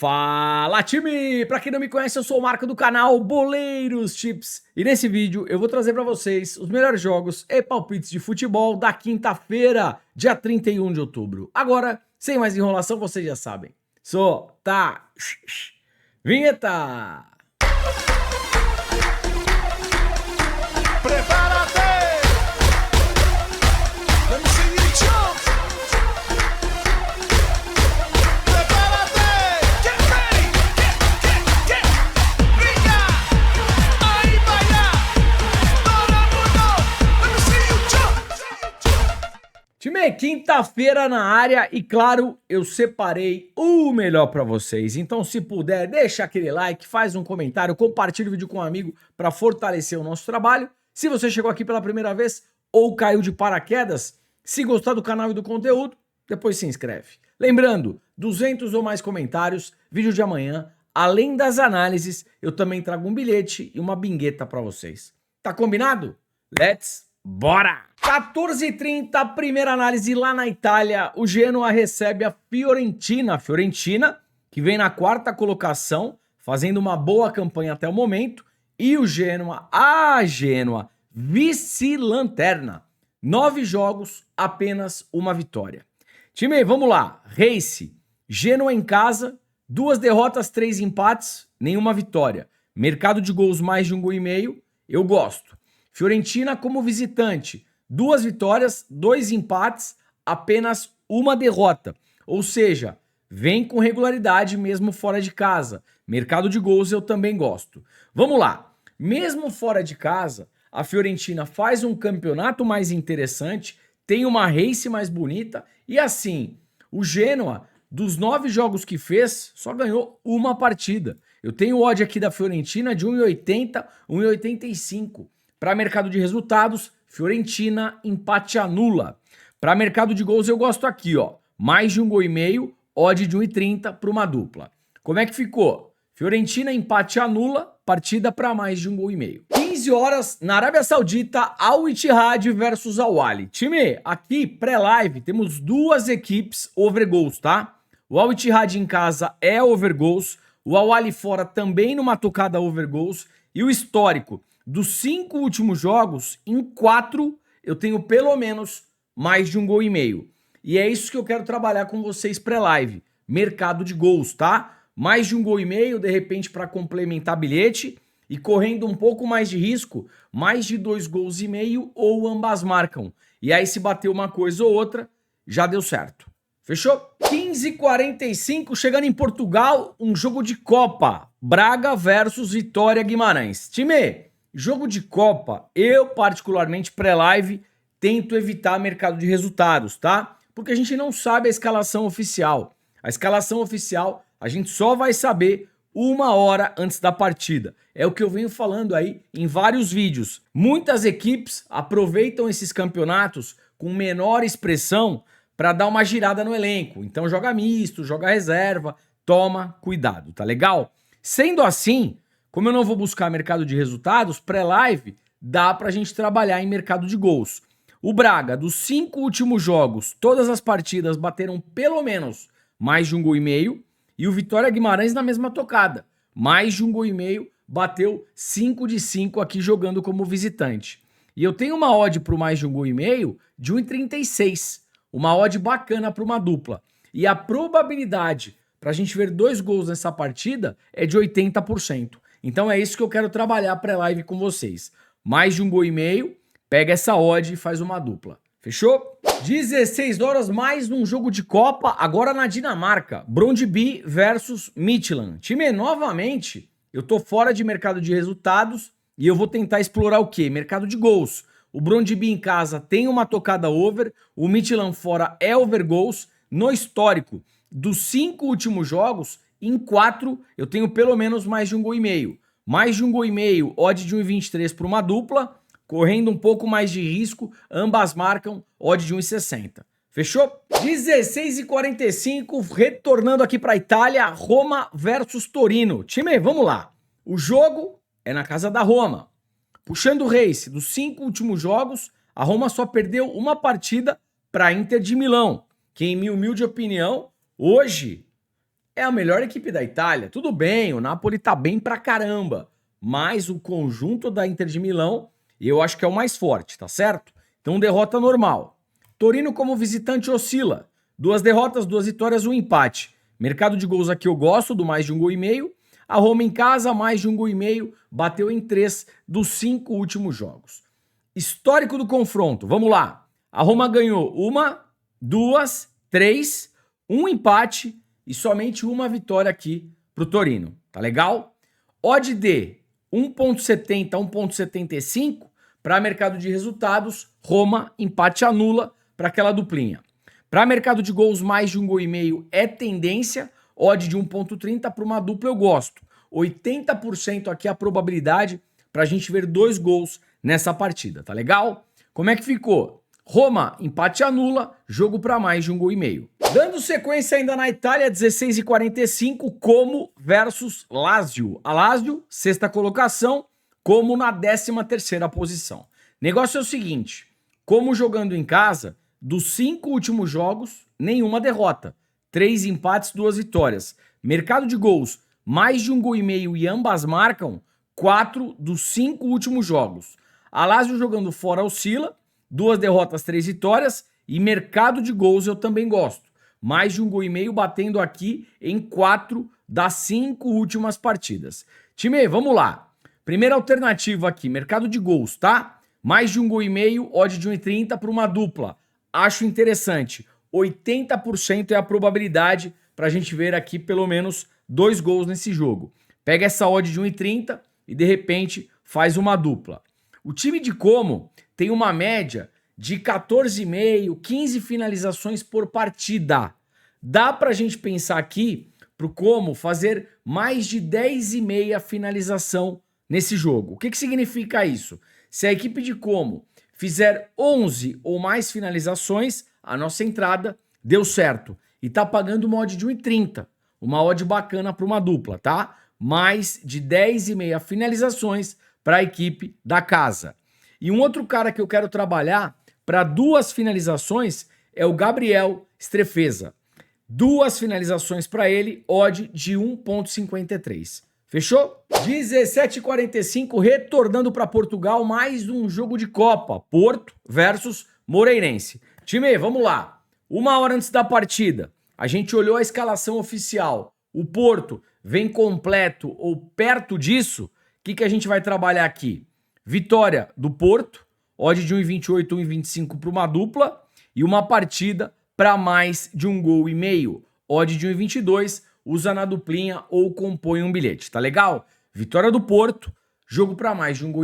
Fala, time! Pra quem não me conhece, eu sou o Marco do canal Boleiros Chips e nesse vídeo eu vou trazer pra vocês os melhores jogos e palpites de futebol da quinta-feira, dia 31 de outubro. Agora, sem mais enrolação, vocês já sabem. Solta! Vinheta! Prepárate! Let me see you jump! Prepárate! Get ready! Get! Venga! Ahí vaya! Todo mundo! Let me see you jump! Time, quinta-feira na área e claro, eu separei o melhor pra vocês. Então, se puder, deixa aquele like, faz um comentário, compartilha o vídeo com um amigo pra fortalecer o nosso trabalho. Se você chegou aqui pela primeira vez ou caiu de paraquedas, se gostar do canal e do conteúdo, depois se inscreve. Lembrando, 200 ou mais comentários, vídeo de amanhã, além das análises, eu também trago um bilhete e uma bingueta pra vocês. Tá combinado? Let's bora! 14h30, primeira análise lá na Itália, o Genoa recebe a Fiorentina. Fiorentina, que vem na quarta colocação, fazendo uma boa campanha até o momento, e o Genoa, vice-lanterna. 9 jogos, apenas uma vitória. Time, vamos lá. Race, Genoa em casa, 2 derrotas, 3 empates, nenhuma vitória. Mercado de gols mais de 1,5 gol, eu gosto. Fiorentina como visitante, 2 vitórias, 2 empates, apenas uma derrota. Ou seja, vem com regularidade mesmo fora de casa. Mercado de gols eu também gosto. Vamos lá. Mesmo fora de casa, a Fiorentina faz um campeonato mais interessante, tem uma race mais bonita e assim, o Genoa, dos 9 jogos que fez, só ganhou uma partida. Eu tenho o odd aqui da Fiorentina de 1,80, 1,85. Para mercado de resultados, Fiorentina empate anula. Para mercado de gols eu gosto aqui, ó, mais de 1,5 gol, odd de 1,30 para uma dupla. Como é que ficou? Fiorentina empate anula, partida para mais de 1,5 gol. 15 horas na Arábia Saudita, Al Ittihad versus Al Ahly. Time, aqui pré-live temos 2 equipes over goals, tá? O Al Ittihad em casa é over goals, o Al Ahly fora também numa tocada over goals e o histórico dos 5 últimos jogos, em 4 eu tenho pelo menos mais de 1,5 gol. E é isso que eu quero trabalhar com vocês pré-live, mercado de gols, tá? Mais de 1,5 gol, de repente, para complementar bilhete e correndo um pouco mais de risco, mais de 2,5 gols ou ambas marcam. E aí, se bater uma coisa ou outra, já deu certo. Fechou? 15h45, chegando em Portugal, um jogo de Copa. Braga versus Vitória Guimarães. Time, jogo de Copa, eu particularmente pré-live tento evitar mercado de resultados, tá? Porque a gente não sabe a escalação oficial. A escalação oficial a gente só vai saber 1 hora antes da partida. É o que eu venho falando aí em vários vídeos. Muitas equipes aproveitam esses campeonatos com menor expressão para dar uma girada no elenco. Então joga misto, joga reserva, toma cuidado, tá legal? Sendo assim, como eu não vou buscar mercado de resultados, pré-live dá pra gente trabalhar em mercado de gols. O Braga, dos 5 últimos jogos, todas as partidas bateram pelo menos mais de 1,5 gol. E o Vitória Guimarães na mesma tocada. Mais de 1,5 gol, bateu 5 de 5 aqui jogando como visitante. E eu tenho uma odd para mais de 1,5 gol de 1,36. Uma odd bacana para uma dupla. E a probabilidade para a gente ver 2 gols nessa partida é de 80%. Então é isso que eu quero trabalhar pré-live com vocês. Mais de 1,5 gol, pega essa odd e faz uma dupla. Fechou? 16 horas, mais um jogo de Copa, agora na Dinamarca. Brøndby versus Midtjylland. Time, novamente, eu tô fora de mercado de resultados e eu vou tentar explorar o quê? Mercado de gols. O Brøndby em casa tem uma tocada over, o Midtjylland fora é over gols. No histórico dos 5 últimos jogos, em 4 eu tenho pelo menos mais de 1,5 gol. Mais de 1,5 gol, odd de 1,23 para uma dupla. Correndo um pouco mais de risco, ambas marcam odd de 1,60. Fechou? 16h45, retornando aqui para a Itália, Roma versus Torino. Time, vamos lá. O jogo é na casa da Roma. Puxando o race, dos 5 últimos jogos, a Roma só perdeu uma partida para a Inter de Milão, que em minha humilde opinião, hoje é a melhor equipe da Itália. Tudo bem, o Napoli tá bem pra caramba, mas o conjunto da Inter de Milão, eu acho que é o mais forte, tá certo? Então, derrota normal. Torino como visitante oscila. 2 derrotas, 2 vitórias, 1 empate. Mercado de gols aqui eu gosto, do mais de 1,5 gol. A Roma em casa, mais de 1,5 gol. Bateu em 3 dos 5 últimos jogos. Histórico do confronto, vamos lá. A Roma ganhou 1, 2, 3, 1 empate e somente 1 vitória aqui pro Torino. Tá legal? Odd de 1,70 a 1,75 para mercado de resultados. Roma, empate anula para aquela duplinha. Para mercado de gols, mais de 1,5 gol é tendência. Odd de 1,30 para uma dupla eu gosto. 80% aqui a probabilidade para a gente ver 2 gols nessa partida, tá legal? Como é que ficou? Roma, empate anula, jogo para mais de 1,5 gol. Dando sequência ainda na Itália, 16h45, Como versus Lazio. A Lazio, 6ª colocação, Como na 13ª posição. Negócio é o seguinte, Como jogando em casa, dos 5 últimos jogos, nenhuma derrota. 3 empates, 2 vitórias. Mercado de gols, mais de 1,5 gol e ambas marcam 4 dos 5 últimos jogos. A Lazio jogando fora oscila, 2 derrotas, 3 vitórias e mercado de gols eu também gosto. Mais de 1,5 gol batendo aqui em 4 das 5 últimas partidas. Time, vamos lá. Primeira alternativa aqui, mercado de gols, tá? Mais de 1,5 gol, odd de 1,30 para uma dupla. Acho interessante. 80% é a probabilidade para a gente ver aqui pelo menos 2 gols nesse jogo. Pega essa odd de 1,30 e de repente faz uma dupla. O time de Como tem uma média de 14,5, 15 finalizações por partida. Dá para a gente pensar aqui para o Como fazer mais de 10,5 finalização nesse jogo. O que significa isso? Se a equipe de Como fizer 11 ou mais finalizações, a nossa entrada deu certo. E tá pagando uma odd de 1,30. Uma odd bacana para uma dupla, tá? Mais de 10,5 finalizações para a equipe da casa. E um outro cara que eu quero trabalhar para 2 finalizações é o Gabriel Strefeza. 2 finalizações para ele, odd de 1,53. Fechou? 17h45, retornando para Portugal, mais um jogo de Copa. Porto versus Moreirense. Time, vamos lá. 1 hora antes da partida, a gente olhou a escalação oficial. O Porto vem completo ou perto disso. O que a gente vai trabalhar aqui? Vitória do Porto, odd de 1,28, 1,25 para uma dupla. E uma partida para mais de 1,5 gol. Odd de 1,22, usa na duplinha ou compõe um bilhete, tá legal? Vitória do Porto, jogo para mais de 1,5 gol.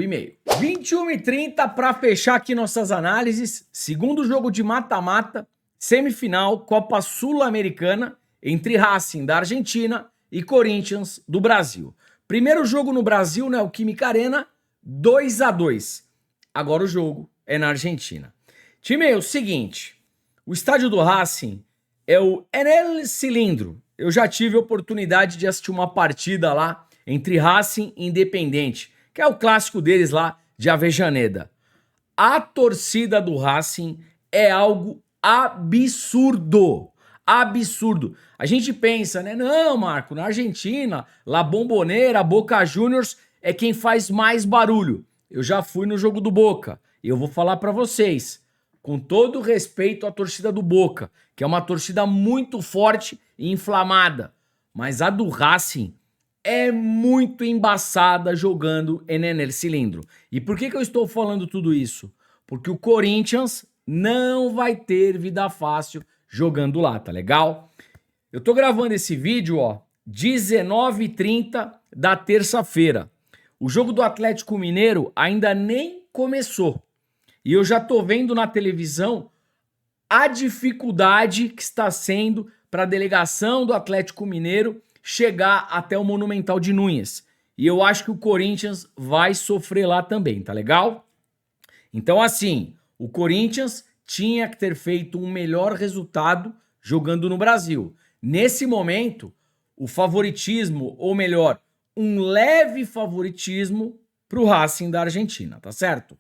21h30 para fechar aqui nossas análises. Segundo jogo de mata-mata, semifinal, Copa Sul-Americana, entre Racing da Argentina e Corinthians do Brasil. Primeiro jogo no Brasil, né, o Química Arena, 2-2. Agora o jogo é na Argentina. Time, é o seguinte, o estádio do Racing é o Enel Cilindro. Eu já tive a oportunidade de assistir uma partida lá entre Racing e Independente, que é o clássico deles lá de Avejaneda. A torcida do Racing é algo absurdo. Absurdo. A gente pensa, né? Não, Marco, na Argentina, La Bombonera, Boca Juniors é quem faz mais barulho. Eu já fui no jogo do Boca e eu vou falar pra vocês, com todo respeito à torcida do Boca, que é uma torcida muito forte e inflamada, mas a do Racing é muito embaçada jogando Enel Cilindro. E por que eu estou falando tudo isso? Porque o Corinthians não vai ter vida fácil jogando lá, tá legal? Eu tô gravando esse vídeo, ó, 19h30 da terça-feira. O jogo do Atlético Mineiro ainda nem começou. E eu já tô vendo na televisão a dificuldade que está sendo para a delegação do Atlético Mineiro chegar até o Monumental de Núñez. E eu acho que o Corinthians vai sofrer lá também, tá legal? Então, assim, o Corinthians tinha que ter feito um melhor resultado jogando no Brasil. Nesse momento, o favoritismo, ou melhor, um leve favoritismo pro Racing da Argentina, tá certo?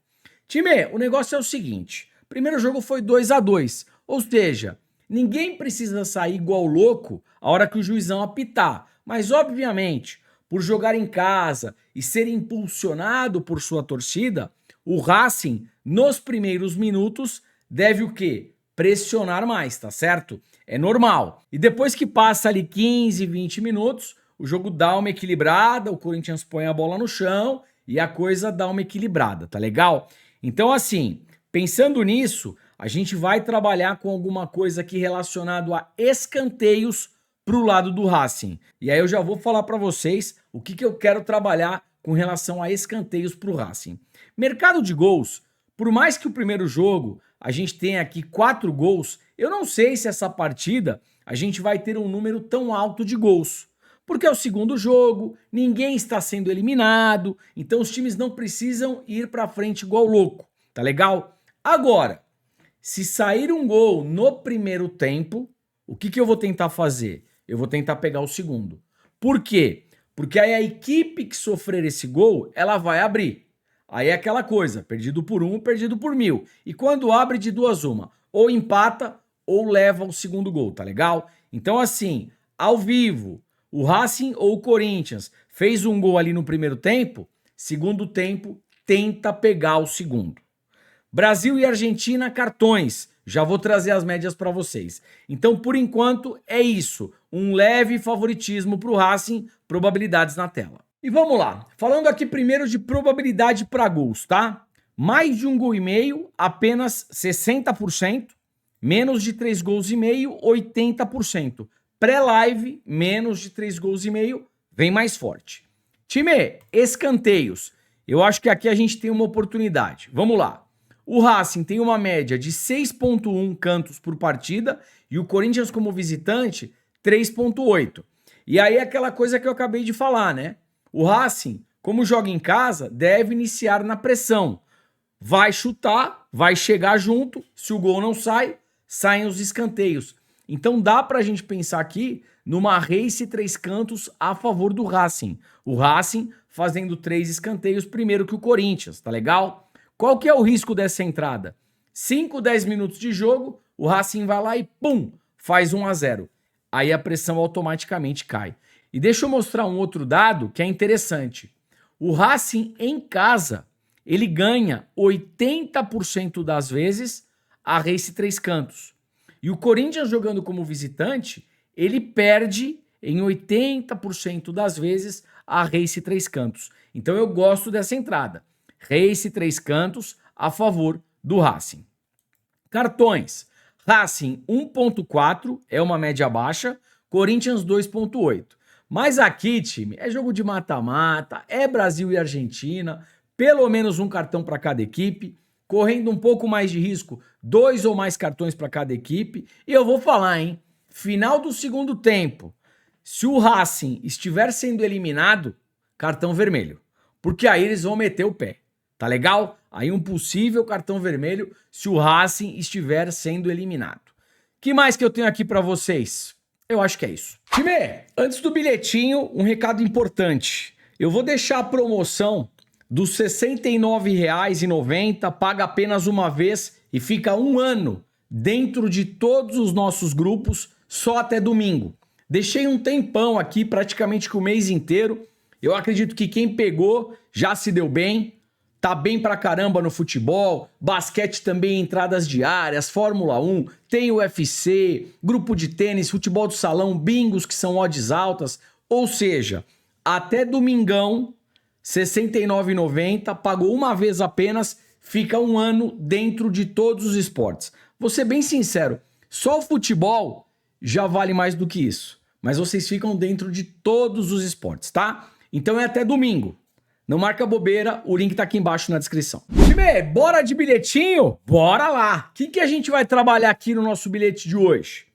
Time, o negócio é o seguinte, primeiro jogo foi 2-2, ou seja, Ninguém precisa sair igual louco a hora que o juizão apitar, mas obviamente, por jogar em casa e ser impulsionado por sua torcida, o Racing, nos primeiros minutos, deve o quê? Pressionar mais, tá certo? É normal. E depois que passa ali 15, 20 minutos, o jogo dá uma equilibrada, o Corinthians põe a bola no chão e a coisa dá uma equilibrada, tá legal? Então assim, pensando nisso, a gente vai trabalhar com alguma coisa aqui relacionado a escanteios pro lado do Racing. E aí eu já vou falar para vocês o que eu quero trabalhar com relação a escanteios pro Racing. Mercado de gols, por mais que o primeiro jogo a gente tenha aqui 4 gols, eu não sei se essa partida a gente vai ter um número tão alto de gols. Porque é o segundo jogo, ninguém está sendo eliminado, então os times não precisam ir para frente igual louco, tá legal? Agora, se sair um gol no primeiro tempo, o que eu vou tentar fazer? Eu vou tentar pegar o segundo. Por quê? Porque aí a equipe que sofrer esse gol, ela vai abrir. Aí é aquela coisa, perdido por 1, perdido por 1000. E quando abre de 2 uma, ou empata ou leva o segundo gol, tá legal? Então assim, ao vivo, o Racing ou o Corinthians fez um gol ali no primeiro tempo, segundo tempo, tenta pegar o segundo. Brasil e Argentina, cartões. Já vou trazer as médias para vocês. Então, por enquanto, é isso. Um leve favoritismo para o Racing, probabilidades na tela. E vamos lá. Falando aqui primeiro de probabilidade para gols, tá? Mais de 1,5 gol, apenas 60%. Menos de 3,5 gols, 80%. Pré-live, menos de 3,5 gols, vem mais forte. Time, escanteios. Eu acho que aqui a gente tem uma oportunidade. Vamos lá. O Racing tem uma média de 6,1 cantos por partida e o Corinthians como visitante 3,8. E aí é aquela coisa que eu acabei de falar, né? O Racing, como joga em casa, deve iniciar na pressão. Vai chutar, vai chegar junto, se o gol não sai, saem os escanteios. Então dá pra gente pensar aqui numa race 3 cantos a favor do Racing. O Racing fazendo 3 escanteios primeiro que o Corinthians, tá legal? Qual que é o risco dessa entrada? 5, 10 minutos de jogo, o Racing vai lá e pum, faz 1-0. Aí a pressão automaticamente cai. E deixa eu mostrar um outro dado que é interessante. O Racing em casa, ele ganha 80% das vezes a race 3 cantos. E o Corinthians jogando como visitante, ele perde em 80% das vezes a race 3 cantos. Então eu gosto dessa entrada. Race 3 cantos a favor do Racing. Cartões. Racing 1,4 é uma média baixa, Corinthians 2,8. Mas aqui, time, é jogo de mata-mata, é Brasil e Argentina, pelo menos um cartão para cada equipe, correndo um pouco mais de risco, 2 ou mais cartões para cada equipe. E eu vou falar, hein? Final do segundo tempo, se o Racing estiver sendo eliminado, cartão vermelho. Porque aí eles vão meter o pé. Tá legal? Aí um possível cartão vermelho se o Racing estiver sendo eliminado. Que mais que eu tenho aqui pra vocês? Eu acho que é isso. Time, antes do bilhetinho, um recado importante. Eu vou deixar a promoção dos R$ 69,90, paga apenas uma vez e fica 1 ano dentro de todos os nossos grupos, só até domingo. Deixei um tempão aqui, praticamente que o mês inteiro. Eu acredito que quem pegou já se deu bem. Tá bem pra caramba no futebol, basquete também, entradas diárias, Fórmula 1, tem UFC, grupo de tênis, futebol do salão, bingos que são odds altas. Ou seja, até domingão, R$ 69,90, pagou uma vez apenas, fica 1 ano dentro de todos os esportes. Vou ser bem sincero, só o futebol já vale mais do que isso, mas vocês ficam dentro de todos os esportes, tá? Então é até domingo. Não marca bobeira, o link tá aqui embaixo na descrição. Time, bora de bilhetinho? Bora lá! O que a gente vai trabalhar aqui no nosso bilhete de hoje?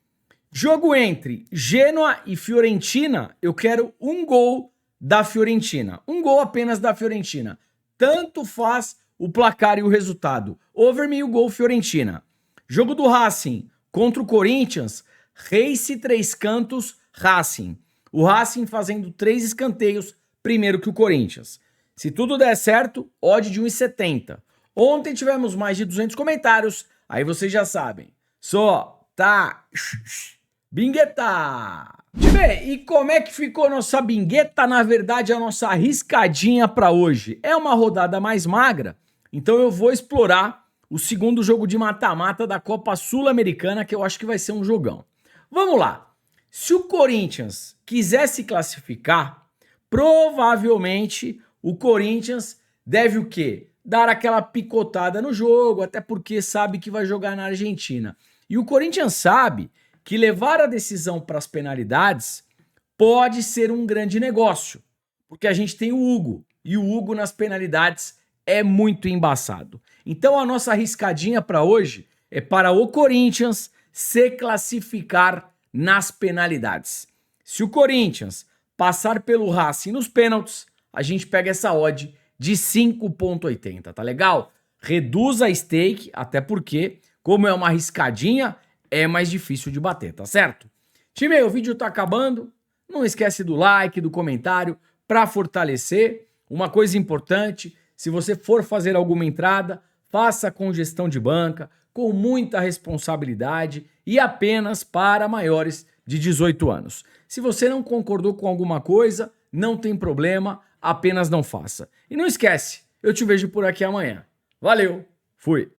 Jogo entre Genoa e Fiorentina, eu quero 1 gol da Fiorentina. 1 gol apenas da Fiorentina. Tanto faz o placar e o resultado. Over 1.000 gol Fiorentina. Jogo do Racing contra o Corinthians, race 3 cantos Racing. O Racing fazendo 3 escanteios, primeiro que o Corinthians. Se tudo der certo, odd de 1,70. Ontem tivemos mais de 200 comentários, aí vocês já sabem. Só Bingueta! Bingueta! Time, e como é que ficou nossa bingueta? Na verdade, a nossa arriscadinha para hoje é uma rodada mais magra, então eu vou explorar o segundo jogo de mata-mata da Copa Sul-Americana, que eu acho que vai ser um jogão. Vamos lá. Se o Corinthians quiser se classificar, provavelmente o Corinthians deve o quê? Dar aquela picotada no jogo, até porque sabe que vai jogar na Argentina. E o Corinthians sabe que levar a decisão para as penalidades pode ser um grande negócio, porque a gente tem o Hugo, e o Hugo nas penalidades é muito embaçado. Então a nossa arriscadinha para hoje é para o Corinthians se classificar nas penalidades. Se o Corinthians passar pelo Racing nos pênaltis, a gente pega essa odd de 5,80, tá legal? Reduz a stake, até porque, como é uma arriscadinha, é mais difícil de bater, tá certo? Time, o vídeo tá acabando. Não esquece do like, do comentário para fortalecer. Uma coisa importante, se você for fazer alguma entrada, faça com gestão de banca, com muita responsabilidade e apenas para maiores de 18 anos. Se você não concordou com alguma coisa, não tem problema, apenas não faça. E não esquece, eu te vejo por aqui amanhã. Valeu, fui!